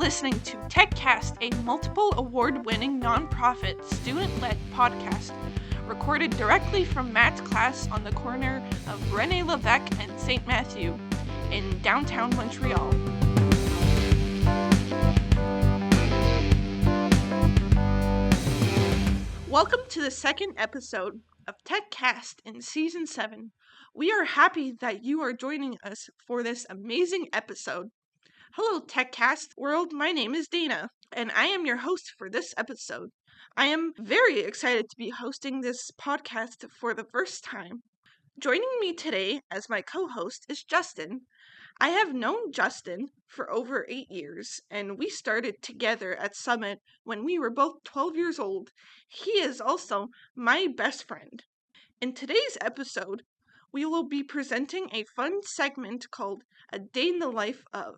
listening to TechCast, a multiple award-winning nonprofit student-led podcast recorded directly from Matt's class on the corner of René Lévesque and St. Matthew in downtown Montreal. Welcome to the second episode of TechCast in Season 7. We are happy that you are joining us for this amazing episode. Hello, TechCast world. My name is Dana, and I am your host for this episode. I am very excited to be hosting this podcast for the first time. Joining me today as my co-host is Justin. I have known Justin for over 8 years, and we started together at Summit when we were both 12 years old. He is also my best friend. In today's episode, we will be presenting a fun segment called A Day in the Life of.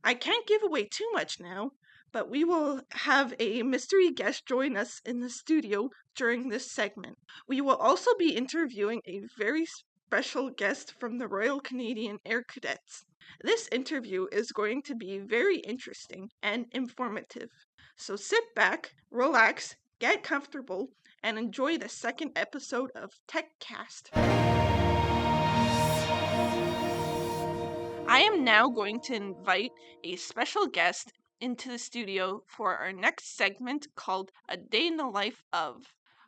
I can't give away too much now, but we will have a mystery guest join us in the studio during this segment. We will also be interviewing a very special guest from the Royal Canadian Air Cadets. This interview is going to be very interesting and informative. So sit back, relax, get comfortable, and enjoy the second episode of TechCast. I am now going to invite a special guest into the studio for our next segment called A Day in the Life of.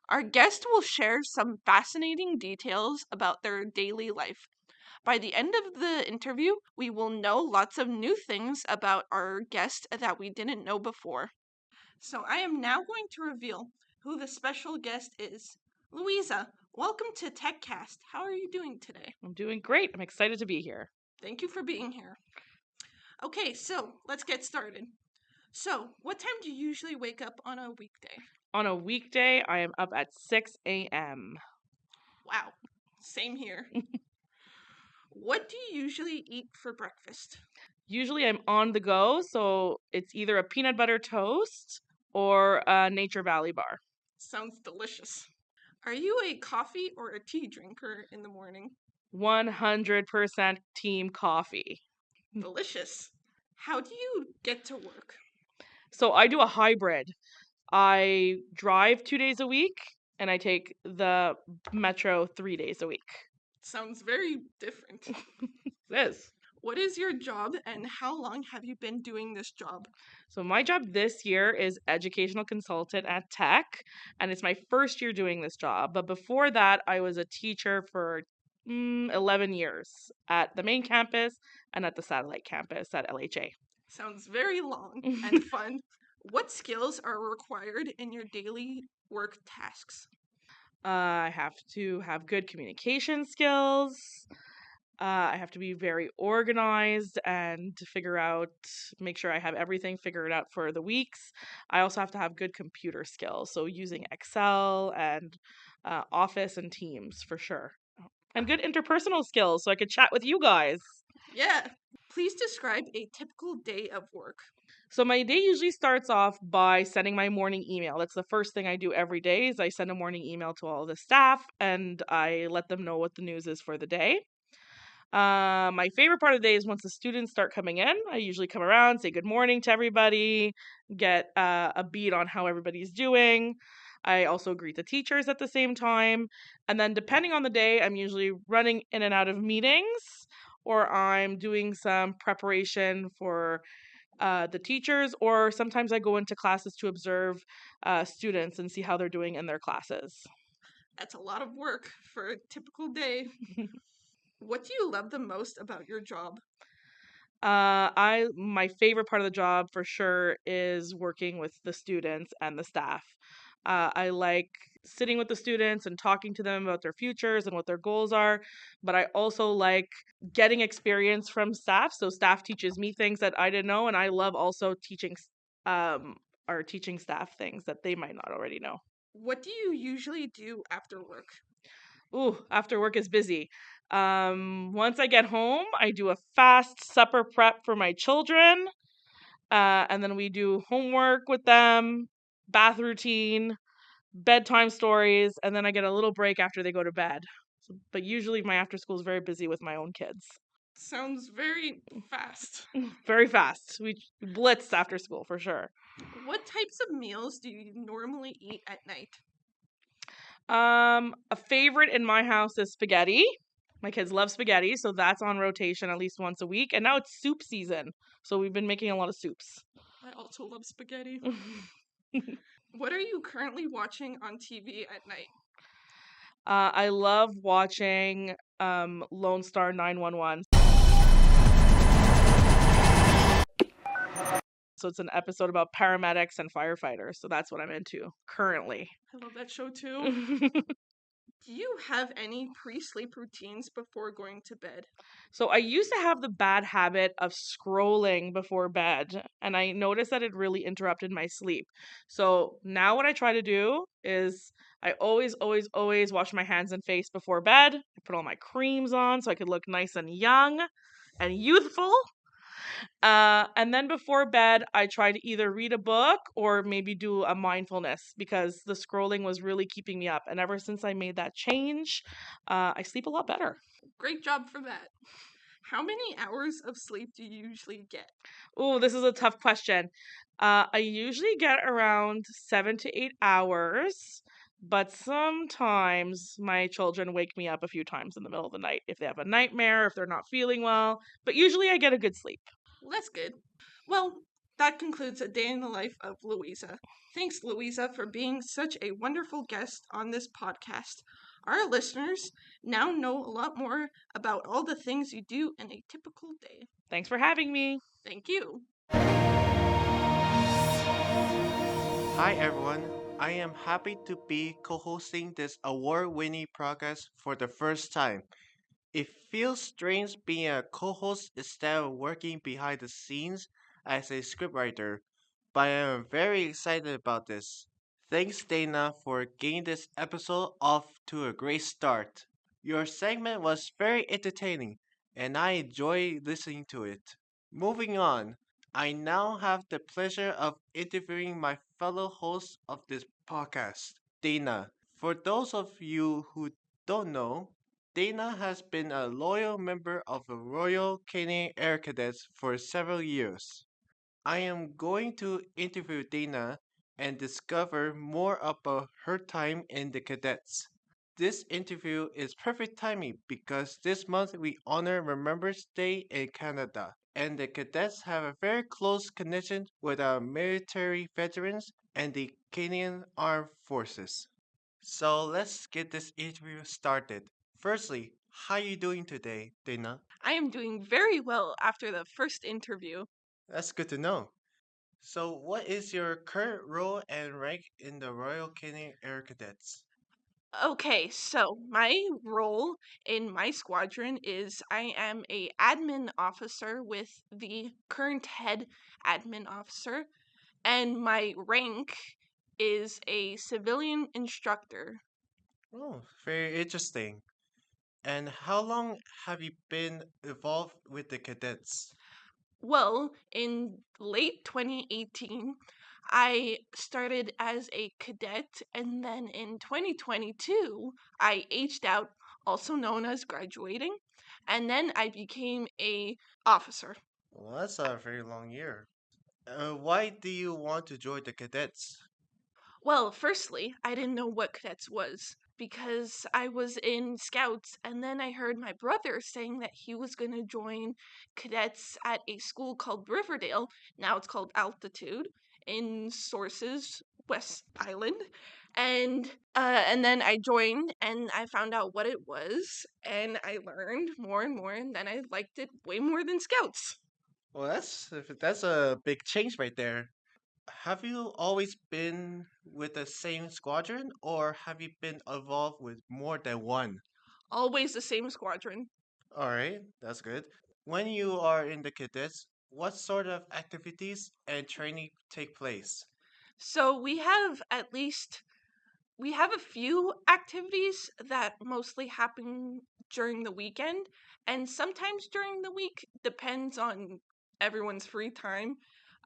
Our guest will share some fascinating details about their daily life. By the end of the interview, we will know lots of new things about our guest that we didn't know before. So I am now going to reveal who the special guest is. Louisa, welcome to TechCast. How are you doing today? I'm doing great. I'm excited to be here. Thank you for being here. Okay, so let's get started. So, what time do you usually wake up on a weekday? On a weekday, I am up at 6 a.m. Wow, same here. What do you usually eat for breakfast? Usually I'm on the go, so it's either a peanut butter toast or a Nature Valley bar. Sounds delicious. Are you a coffee or a tea drinker in the morning? 100% team coffee. Delicious. How do you get to work? So I do a hybrid. I drive 2 days a week and I take the metro 3 days a week. Sounds very different. It is. What is your job and how long have you been doing this job? So my job this year is educational consultant at Tech, and it's my first year doing this job. But before that, I was a teacher for 11 years at the main campus and at the satellite campus at LHA. Sounds very long and fun. What skills are required in your daily work tasks? I have to have good communication skills. I have to be very organized and make sure I have everything figured out for the weeks. I also have to have good computer skills, so using Excel and Office and Teams for sure. And good interpersonal skills, so I could chat with you guys. Yeah. Please describe a typical day of work. So my day usually starts off by sending my morning email. That's the first thing I do every day is I send a morning email to all the staff and I let them know what the news is for the day. My favorite part of the day is once the students start coming in. I usually come around, say good morning to everybody, get a beat on how everybody's doing. I also greet the teachers at the same time. And then depending on the day, I'm usually running in and out of meetings or I'm doing some preparation for the teachers, or sometimes I go into classes to observe students and see how they're doing in their classes. That's a lot of work for a typical day. What do you love the most about your job? My favorite part of the job for sure is working with the students and the staff. I like sitting with the students and talking to them about their futures and what their goals are, but I also like getting experience from staff. So staff teaches me things that I didn't know, and I love also teaching our teaching staff things that they might not already know. What do you usually do after work? Ooh, after work is busy. Once I get home, I do a fast supper prep for my children. And then we do homework with them, bath routine, bedtime stories, and then I get a little break after they go to bed. But usually my after school is very busy with my own kids. Sounds very fast. Very fast. We blitzed after school for sure. What types of meals do you normally eat at night? A favorite in my house is spaghetti. My kids love spaghetti, so that's on rotation at least once a week. And now it's soup season, so we've been making a lot of soups. I also love spaghetti. What are you currently watching on TV at night? I love watching Lone Star 911. So it's an episode about paramedics and firefighters. So that's what I'm into currently. I love that show too. Do you have any pre-sleep routines before going to bed? So I used to have the bad habit of scrolling before bed, and I noticed that it really interrupted my sleep. So now what I try to do is I always wash my hands and face before bed. I put all my creams on so I could look nice and young and youthful. And then before bed, I try to either read a book or maybe do a mindfulness because the scrolling was really keeping me up. And ever since I made that change, I sleep a lot better. Great job for that. How many hours of sleep do you usually get? Oh, this is a tough question. I usually get around 7 to 8 hours, but sometimes my children wake me up a few times in the middle of the night if they have a nightmare, if they're not feeling well. But usually I get a good sleep. Well, that's good. Well, that concludes a day in the life of Louisa. Thanks, Louisa, for being such a wonderful guest on this podcast. Our listeners now know a lot more about all the things you do in a typical day. Thanks for having me. Thank you. Hi everyone, I am happy to be co-hosting this award-winning podcast for the first time. It feels strange being a co-host instead of working behind the scenes as a scriptwriter, but I am very excited about this. Thanks Dana for getting this episode off to a great start. Your segment was very entertaining and I enjoy listening to it. Moving on, I now have the pleasure of interviewing my fellow host of this podcast, Dana. For those of you who don't know, Dana has been a loyal member of the Royal Canadian Air Cadets for several years. I am going to interview Dana and discover more about her time in the cadets. This interview is perfect timing because this month we honor Remembrance Day in Canada, and the cadets have a very close connection with our military veterans and the Canadian Armed Forces. So let's get this interview started. Firstly, how are you doing today, Dana? I am doing very well after the first interview. That's good to know. So, what is your current role and rank in the Royal Canadian Air Cadets? Okay, so my role in my squadron is I am a admin officer with the current head admin officer, and my rank is a civilian instructor. Oh, very interesting. And how long have you been involved with the cadets? Well, in late 2018, I started as a cadet, and then in 2022, I aged out, also known as graduating, and then I became a officer. Well, that's a very long year. Why do you want to join the cadets? Well, firstly, I didn't know what cadets was because I was in scouts, and then I heard my brother saying that he was going to join cadets at a school called Riverdale. Now it's called Altitude in Sources, West Island. And then I joined and I found out what it was, and I learned more and more, and then I liked it way more than scouts. Well, that's a big change right there. Have you always been with the same squadron, or have you been involved with more than one? Always the same squadron. All right, that's good. When you are in the cadets, what sort of activities and training take place? So we have a few activities that mostly happen during the weekend, and sometimes during the week, depends on everyone's free time.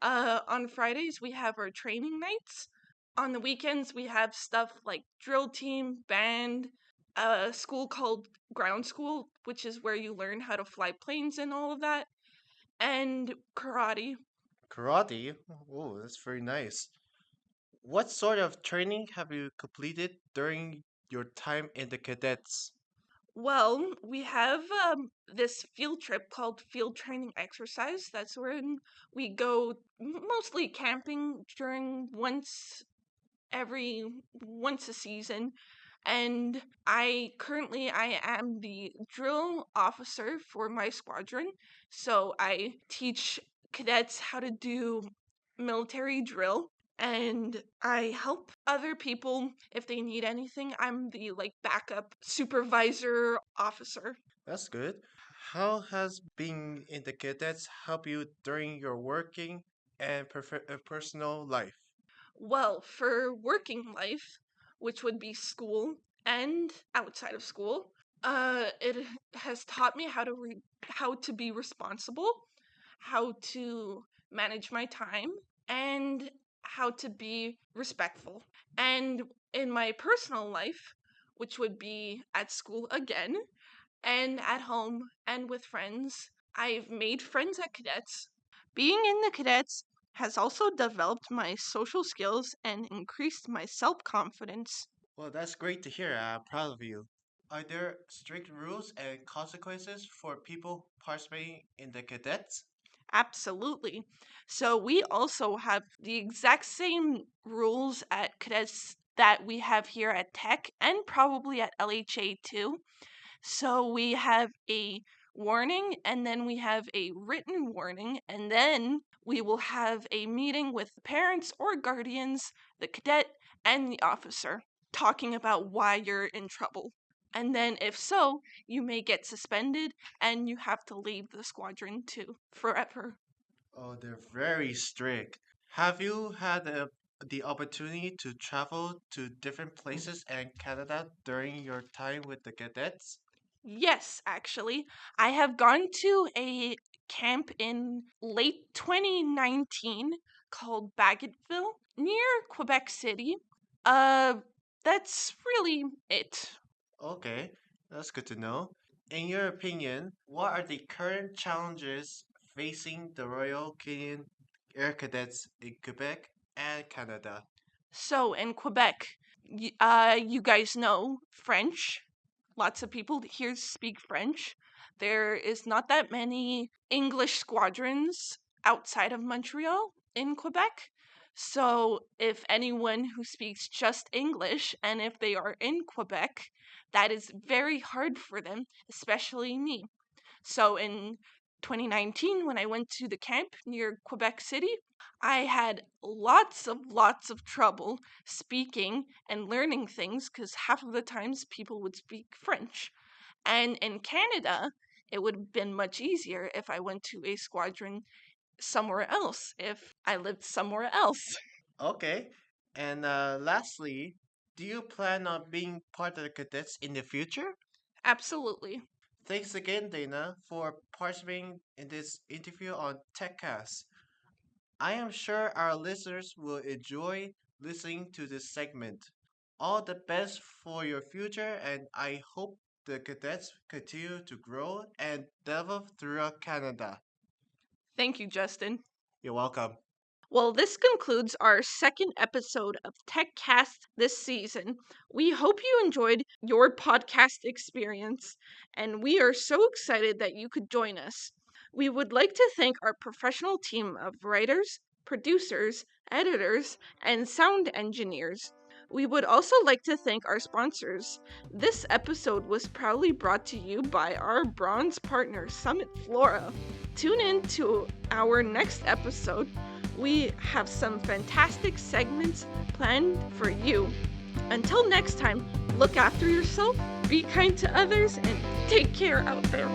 On Fridays, we have our training nights. On the weekends, we have stuff like drill team, band. a school called ground school, which is where you learn how to fly planes and all of that, and karate. Karate? Oh, that's very nice. What sort of training have you completed during your time in the cadets? Well, we have this field trip called field training exercise. That's when we go mostly camping during once a season. And I am the drill officer for my squadron. So I teach cadets how to do military drill, and I help other people if they need anything. I'm the backup supervisor officer. That's good. How has being in the cadets helped you during your working and personal life? Well, for working life, which would be school and outside of school, it has taught me how to be responsible, how to manage my time, and how to be respectful. And in my personal life, which would be at school again, and at home and with friends, I've made friends at cadets. Being in the cadets has also developed my social skills and increased my self confidence. Well, that's great to hear. I'm proud of you. Are there strict rules and consequences for people participating in the cadets? Absolutely. So, we also have the exact same rules at cadets that we have here at Tech and probably at LHA too. So we have a warning, and then we have a written warning, and then we will have a meeting with the parents or guardians, the cadet, and the officer, talking about why you're in trouble. And then, if so, you may get suspended and you have to leave the squadron too, forever. Oh, they're very strict. Have you had the opportunity to travel to different places in Canada during your time with the cadets? Yes, actually. I have gone to a camp in late 2019 called Bagotville near Quebec City. Uh, that's really it. Okay, that's good to know. In your opinion, what are the current challenges facing the Royal Canadian Air Cadets in Quebec and Canada? So in Quebec, you guys know French. Lots of people here speak French. There is not that many English squadrons outside of Montreal in Quebec. So, if anyone who speaks just English and if they are in Quebec, that is very hard for them, especially me. So, in 2019, when I went to the camp near Quebec City, I had lots of trouble speaking and learning things because half of the times people would speak French. And in Canada, it would have been much easier if I went to a squadron somewhere else, if I lived somewhere else. Okay, and lastly, do you plan on being part of the cadets in the future? Absolutely. Thanks again, Dana, for participating in this interview on TechCast. I am sure our listeners will enjoy listening to this segment. All the best for your future, and I hope the cadets continue to grow and develop throughout Canada. Thank you, Justin. You're welcome. Well, this concludes our second episode of TechCast this season. We hope you enjoyed your podcast experience, and we are so excited that you could join us. We would like to thank our professional team of writers, producers, editors, and sound engineers. We would also like to thank our sponsors. This episode was proudly brought to you by our bronze partner, Summit Flora. Tune in to our next episode. We have some fantastic segments planned for you. Until next time, look after yourself, be kind to others, and take care out there.